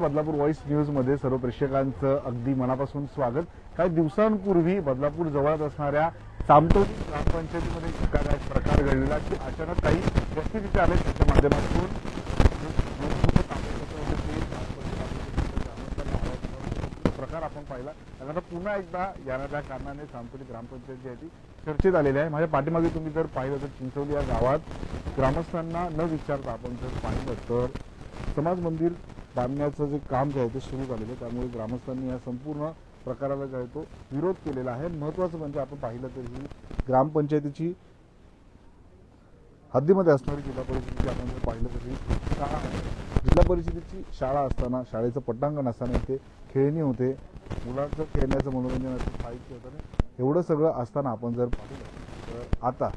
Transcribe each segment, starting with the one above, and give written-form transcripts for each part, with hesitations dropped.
Badlapur voice news मध्ये सर्व प्रेक्षकांचं अगदी मनापासून स्वागत। काही दिवसांपूर्वी बदलापूर जवळच असणाऱ्या सामटोली ग्रामपंचायतीमध्ये एक प्रकार घडलेला की अचानक काही व्यक्ती तिथे आले, त्याच्या माध्यमातून प्रकार आपण पाहिला। आता पुन्हा एकदा या कारणाने सामटोली ग्रामपंचायत जी आहे ती चर्चेत आलेली आहे। माझ्या पाठीमागे तुम्ही जर पाहिलं तर चिंचोली या गावात ग्रामस्थांना न विचारता आपण जर पाहिलं तर समाज मंदिर बांधण्याचं जे काम जे आहे ते सुरू झालेलं आहे, त्यामुळे ग्रामस्थांनी या संपूर्ण प्रकाराला जो आहे तो विरोध केलेला आहे। महत्त्वाचं म्हणजे आपण पाहिलं तर ही ग्रामपंचायतीची हद्दीमध्ये असणारी जिल्हा परिषदेची आपण जर पाहिलं तर ही शाळा आहे। जिल्हा परिषदेची शाळा असताना शाळेचं पटांगण असताना इथे खेळणी होते, मुलांचं खेळण्याचं मनोरंजन असतं, साहित्य होतं, एवढं सगळं असताना आपण जर पाहिलं तर आता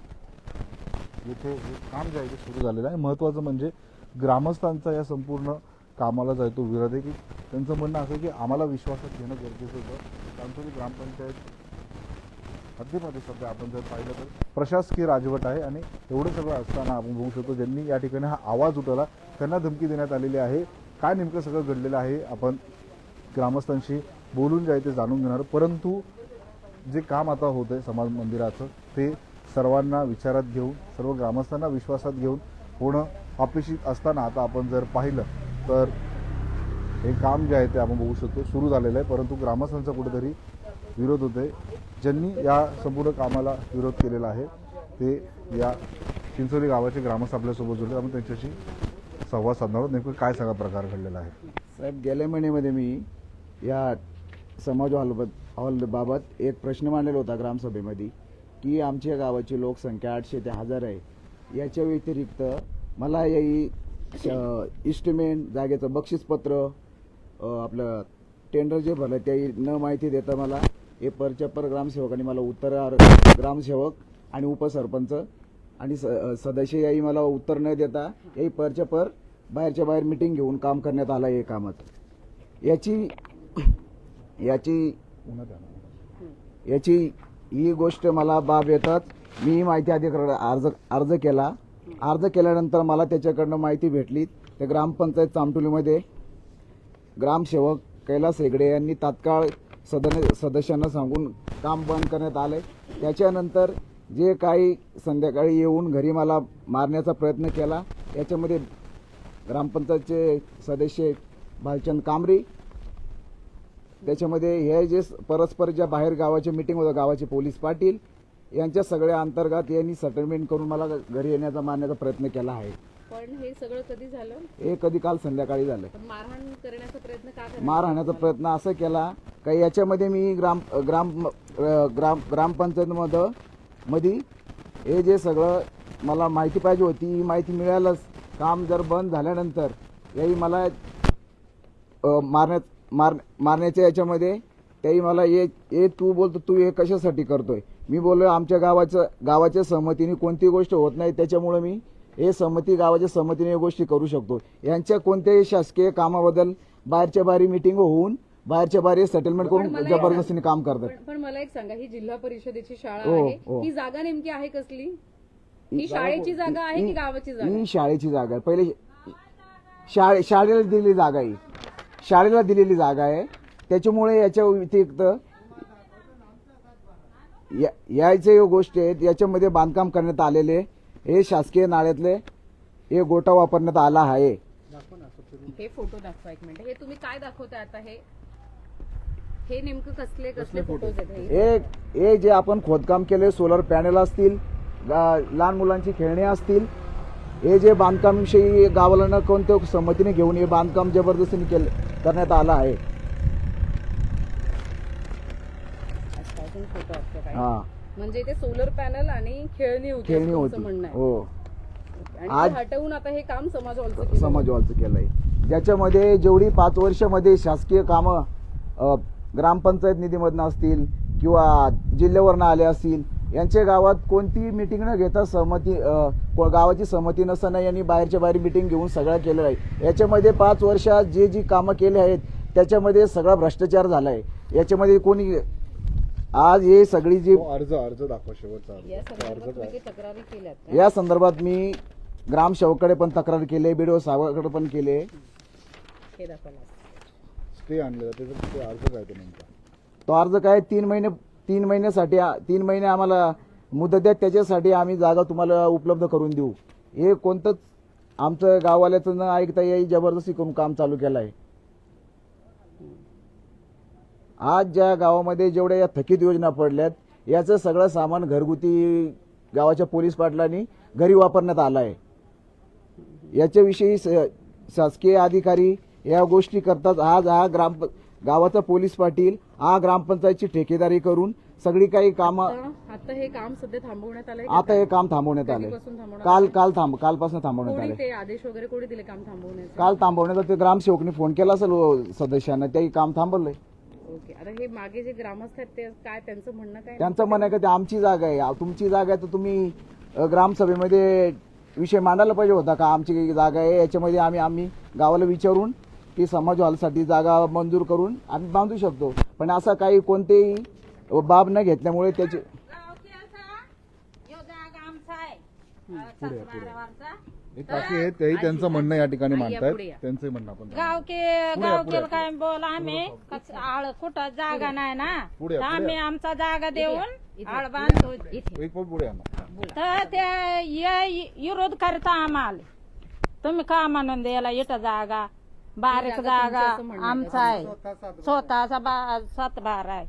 इथे हे काम जे आहे ते सुरू झालेलं आहे। महत्त्वाचं म्हणजे ग्रामस्थांचा या संपूर्ण कामाला जो आहे तो विरोध आहे की त्यांचं म्हणणं असं की आम्हाला विश्वासात घेणं गरजेचं होतं। सामटोली ग्रामपंचायत हद्दीमध्ये सध्या आपण जर पाहिलं तर प्रशासकीय राजवट आहे आणि एवढं सगळं असताना आपण बघू शकतो ज्यांनी या ठिकाणी हा आवाज उठवला त्यांना धमकी देण्यात आलेली आहे। काय नेमकं सगळं घडलेलं आहे आपण ग्रामस्थांशी बोलून जे आहे ते जाणून घेणार, परंतु जे काम आता होत आहे समाज मंदिराचं ते सर्वांना विचारात घेऊन सर्व ग्रामस्थांना विश्वासात घेऊन होणं अपेक्षित असताना आता आपण जर पाहिलं तर हे काम जे आहे ते आपण बघू शकतो सुरू झालेलं आहे, परंतु ग्रामस्थांचा कुठेतरी विरोध होतोय। ज्यांनी या संपूर्ण कामाला विरोध केलेला आहे ते या चिंचोली गावाचे ग्रामस्थ आपल्यासोबत जोडले, आपण त्यांच्याशी संवाद साधणार आहोत। नेमकं काय सगळा प्रकार घडलेला आहे? साहेब, गेल्या महिन्यामध्ये मी या समाज हॉलबाबत एक प्रश्न मांडलेला होता ग्रामसभेमध्ये की आमच्या गावाची लोकसंख्या 800 ते 1000 आहे। याच्या व्यतिरिक्त मला याही इस्टिमेट जागेचं बक्षीसपत्र आपलं टेंडर जे भरलं त्याही न माहिती देता मला हे परचपर ग्रामसेवकांनी मला उत्तर, ग्रामसेवक आणि उपसरपंच आणि सदस्य याही मला उत्तर न देता याही परचपर बाहेरच्या बाहेर मीटिंग घेऊन काम करण्यात आलं आहे कामात। याची ही गोष्ट मला बाब येतात। मी माहिती अधिकार अर्ज केला। अर्ज केल्यानंतर मला त्याच्याकडनं माहिती भेटली तर ग्रामपंचायत सामटोलीमध्ये ग्रामसेवक कैलास हेगडे यांनी तात्काळ सदस्यांना सांगून काम बंद करण्यात आले। त्याच्यानंतर जे काही संध्याकाळी येऊन घरी मला मारण्याचा प्रयत्न केला, याच्यामध्ये ग्रामपंचायतचे सदस्य भालचंद कामरी, त्याच्यामध्ये हे जे परस्पर ज्या बाहेर गावाचे मीटिंग होतं गावाचे पोलीस पाटील यांच्या सगळ्या अंतर्गत यांनी सेटलमेंट करून मला घरी येण्याचा मारण्याचा प्रयत्न केला आहे। पण हे सगळं कधी झालं? हे कधी काल संध्याकाळी झालं। मारहाण करण्याचा प्रयत्न का केला? मारहाणाचा प्रयत्न असं केला की याच्यामध्ये मी ग्रामपंचायतमध्ये हे जे सगळं मला माहिती पाहिजे होती ही माहिती मिळालंच। काम जर बंद झाल्यानंतर याही मला मारण्याच्या याच्यामध्ये त्याही मला ये तू बोलतो तू हे कशासाठी करतोय? मी बोललो आमच्या गावाच्या सहमतीने कोणती गोष्ट होत नाही, त्याच्यामुळे मी गावाच्या सहमतीने या गोष्टी करू शकतो। यांच्या कोणत्याही शासकीय कामाबद्दल बाहेरच्या बाहेर मीटिंग होऊन बाहेरच्या बाहेर सेटलमेंट करून जबरदस्तीने काम करतात। पण मला एक सांगा, ही जिल्हा परिषदेची शाळा आहे, ही जागा नेमकी आहे कसली? ही शाळेची जागा आहे की गावाची जागा? ही शाळेची जागा आहे। पहिले शाळेला दिलेली जागा आहे, शाळेला दिलेली जागा आहे। त्याच्यामुळे याच्या व्यतिरिक्त याचे गोष्टी आहेत, याच्यामध्ये बांधकाम करण्यात आलेले हे शासकीय नाळ्यातले हे गोटा वापरण्यात आला आहे। हे फोटो दाखवा एक मिनिट। हे तुम्ही काय दाखवताय आता? हे नेमकं कसले फोटोज आहेत? हे जे आपण खोदकाम केले, सोलर पॅनल असतील, लहान मुलांची खेळणी असतील, हे जे बांधकाम विषयी गावाला न कोणत्या संमतीने घेऊन हे बांधकाम जबरदस्तीने करण्यात आलं आहे। हा, म्हणजे ते सोलर पॅनल आणि खेळणी होती म्हणणं आहे। हो, आज हटवून आता हे काम समाज हॉलचं केलंय। ज्याच्यामध्ये जेवढी 5 वर्षामध्ये शासकीय कामं ग्रामपंचायत निधीमधनं असतील किंवा जिल्ह्यावरनं आले असतील, यांच्या गावात कोणती मीटिंग न घेता गावाची सहमती नसताना यांनी बाहेरच्या बाहेर मीटिंग घेऊन सगळं केलेलं आहे। याच्यामध्ये 5 वर्षात जी कामं केली आहेत त्याच्यामध्ये सगळा भ्रष्टाचार झाला आहे। याच्यामध्ये कोणी आज हे सगळी जी अर्ज दाखवा शेवटचा तक्रारी केल्यात, या संदर्भात मी ग्रामसेवकाकडे पण तक्रार केली, बीडीओ साहेबांकडे पण केली। हे दाखवा। स्टे आणलेला त्याचा ते अर्ज काय तो नेमका? तो अर्ज काय 3 महिने आम्हाला मुदत द्या, त्याच्यासाठी आम्ही जागा तुम्हाला उपलब्ध करून देऊ. हे कोणतंच आमचं गाववाल्याचं न ऐकता येईल जबरदस्ती करून काम चालू केलं आहे. आज ज्या गावामध्ये जेवढ्या या थकीत योजना पडल्यात याचं सगळं सामान घरगुती गावाच्या पोलीस पाटलांनी घरी वापरण्यात आलं आहे. याच्याविषयी शासकीय अधिकारी या गोष्टी करतात. आज गावाचा पोलीस पाटील ग्रामपंचायतची ठेकेदारी करून सगळी काही कामं आता हे काम सध्या थांबवण्यात आलंय. आता हे काम थांबवण्यात आलंय. कालपासून थांबवण्यात कोणी आलंय. ते आदेश वगैरे कोणी दिले काम थांबवण्याचे? काल थांबवण्याचा ते ग्रामसेवकने फोन केला असेल सदस्यांना, त्याही काम थांबवलंय. ओके. आता हे मागे जे ग्रामस्थ आहेत ते काय त्यांचं म्हणणं काय? त्यांचं म्हणणं आहे का ते आमची जागा आहे, तुमची जागा आहे तर तुम्ही ग्रामसभेमध्ये विषय मांडायला पाहिजे होता का आमची जागा आहे याच्यामध्ये आम्ही गावाला विचारून की समाज हॉलसाठी जागा मंजूर करून आम्ही बांधू शकतो. पण असं काही कोणतेही बाब न घेतल्यामुळे त्याचे एक काकी आहेत तेही त्यांचं म्हणणं या ठिकाणी पुढे मांडतायत. या. त्यांचंही म्हणणं आपण गाव केलं काय बोल आम्ही आळ कुठं जागा नाही ना, पुढे, तर पुढे. आम्ही आमचा जागा देऊन इथे. आळ बांधतो. इथे एक पाऊल पुढे आणा. तर ते विरोध करता आम्हाला, तुम्ही का म्हणून द्यायला इथं जागा बारीक जागा तुमची जागा असं म्हणणं आमचा आहे, स्वतःचा 7 बार आहे.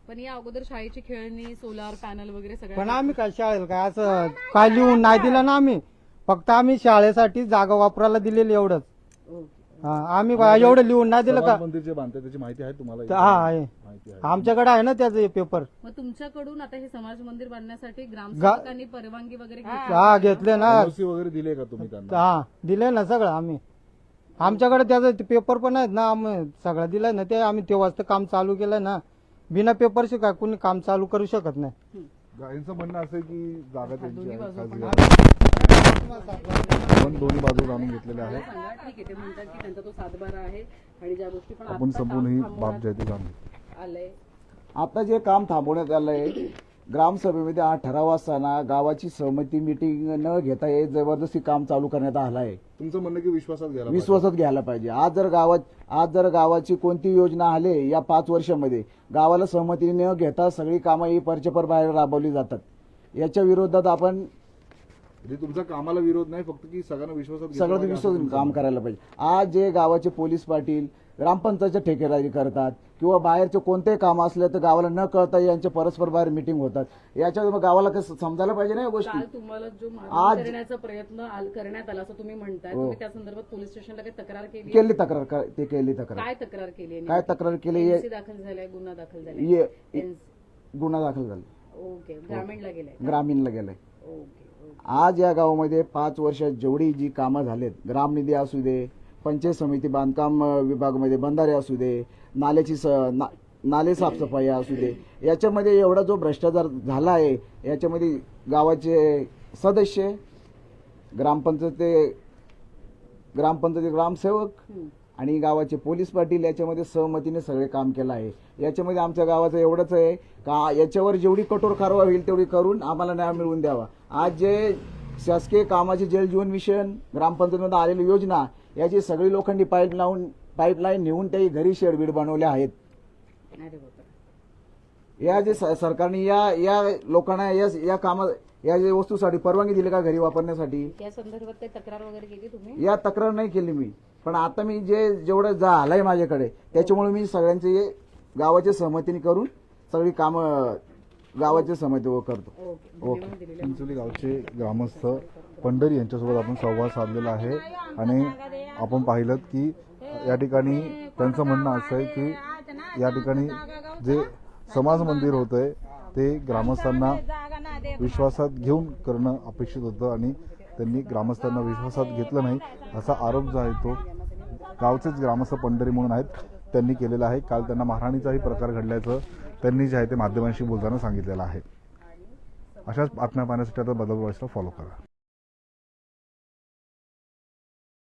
पण या अगोदर शाळेची खेळणी, सोलार पॅनल वगैरे पण सगळं आम्ही काय शाळेला काय असं काय लिहून नाही दिलं ना. आम्ही फक्त आम्ही शाळेसाठी जागा वापरायला दिलेली एवढंच. हा, आम्ही काय एवढं लिहून नाही दिलं का? समाज मंदिर जे बांधतात त्याची माहिती आहे तुम्हाला? हा आहे, माहिती आहे. आमच्याकडे आहे ना त्याचं पेपर. मग तुमच्याकडून आता हे समाज मंदिर बांधण्यासाठी ग्रामसेवकांनी परवानगी वगैरे घेतली? हा घेतले ना. NOC वगैरे दिले का तुम्ही त्यांना? हा दिले ना सगळं आम्ही. आमच्याकडे त्याचं पेपर पण आहेत ना, आम्ही सगळं दिलंय ना. ते आम्ही तेव्हाच तर काम चालू केलं ना. बिना पेपरशी काय कुणी काम चालू करू शकत नाही. यांचं म्हणणं असं आहे की जागा त्यांची दोन्ही आहे, बाजू खाजगी पण आहे. आपण दोन्ही बाजू जाणून घेतलेल्या आहेत. सांगा. ठीक आहे, ते म्हणतात की त्यांचा तो 7/12 आहे आणि ज्या गोष्टी पण आपण आता संपूर्ण काम ही थांबवण्यात बाब जी आहे ती जाणून आलंय. आता जे काम थांबवण्यात आलंय ग्रामसभेमध्ये हा ठराव असताना गावाची सहमती मिटिंग न घेता हे जबरदस्ती काम चालू करण्यात आलं आहे. तुमचं म्हणणं की विश्वासात घ्यायला पाहिजे. विश्वासात घ्यायला पाहिजे. आज जर गावाची कोणती योजना आले या 5 वर्षामध्ये गावाला सहमतीने न घेता सगळी कामं ही परचपर बाहेर राबवली जातात. याच्या विरोधात आपण म्हणजे तुमचा कामाला विरोध नाही, फक्त की सगळ्यांना विश्वासात घेतलं सगळं पाहिजे असं विश्वास तुमचं काम म्हणणं. करायला पाहिजे. आज जे गावाचे पोलीस पाटील ग्रामपंचायतच्या ठेकेदारी करतात किंवा बाहेरचे कोणतेही काम असले तर गावाला न कळता यांचे परस्पर बाहेर मिटिंग होतात. याच्यात गावाला कसं समजायला पाहिजे ना या गोष्टी. काल तुम्हाला जो मारहाण करण्याचा प्रयत्न करण्यात आला असं तुम्ही म्हणताय, तुम्ही त्या संदर्भात पोलीस स्टेशनला काही तक्रार केली? केली तक्रार काय तक्रार केली? काय तक्रार केली? NC दाखल झालाय, गुन्हा दाखल झालाय? गुन्हा दाखल झाला. ओके. ग्रामीणला गेलाय? ग्रामीणला गेलाय. ओके. आज या गावामध्ये 5 वर्षात जेवढी जी कामं झालेत, ग्रामनिधी असू दे, पंचायत समिती बांधकाम विभागामध्ये बंधारे असू दे, नाले साफसफाई असू दे, याच्यामध्ये एवढा जो भ्रष्टाचार झाला आहे, याच्यामध्ये गावाचे सदस्य, ग्रामपंचायत ग्रामसेवक आणि गावाचे पोलीस पाटील याच्यामध्ये सहमतीने सगळे काम केलं आहे. याच्यामध्ये आमच्या गावाचं एवढंच आहे का याच्यावर जेवढी कठोर कारवाई होईल तेवढी करून आम्हाला न्याय मिळवून द्यावा. आज जे शासकीय कामाचे जल जीवन मिशन ग्रामपंचायतीमध्ये आलेली योजना याची सगळी लोखंडी पाईपलाईन नेऊन त्याही घरी शेडबीड बनवल्या आहेत. अरे बापरे. या जे सरकारने या लोकांना या कामा या जे वस्तूसाठी परवानगी दिली का घरी वापरण्यासाठी? या संदर्भात काही तक्रार वगैरे केली तुम्ही? या तक्रार नाही केली मी, पण आता मी जेवढं झालंय माझ्याकडे त्याच्यामुळे मी सगळ्यांचे गावाच्या सहमतीने करून सगळी कामं गावाच्या सहमतीवर करतो. ओके. धन्यवाद दिलेल्या चिंचोली गावचे ग्रामस्थ पंढरी यांच्यासोबत आपण संवाद साधलेला आहे आणि आपण पाहिलं की या ठिकाणी त्यांचं म्हणणं असं आहे की या ठिकाणी जे समाज मंदिर होतंय ते ग्रामस्थांना विश्वासात घेऊन करणं अपेक्षित होतं आणि त्यांनी ग्रामस्थांना विश्वासात घेतलं नाही असा आरोप जो आहे तो गावचेच ग्रामस्थ पंढरी म्हणून आहेत त्यांनी केलेला आहे. काल त्यांना मारहाणीचाही प्रकार घडल्याचं त्यांनी जे आहे ते माध्यमांशी बोलताना सांगितलेलं आहे. अशाच बातम्या पाहण्यासाठी आता बदल वॉइसला फॉलो करा.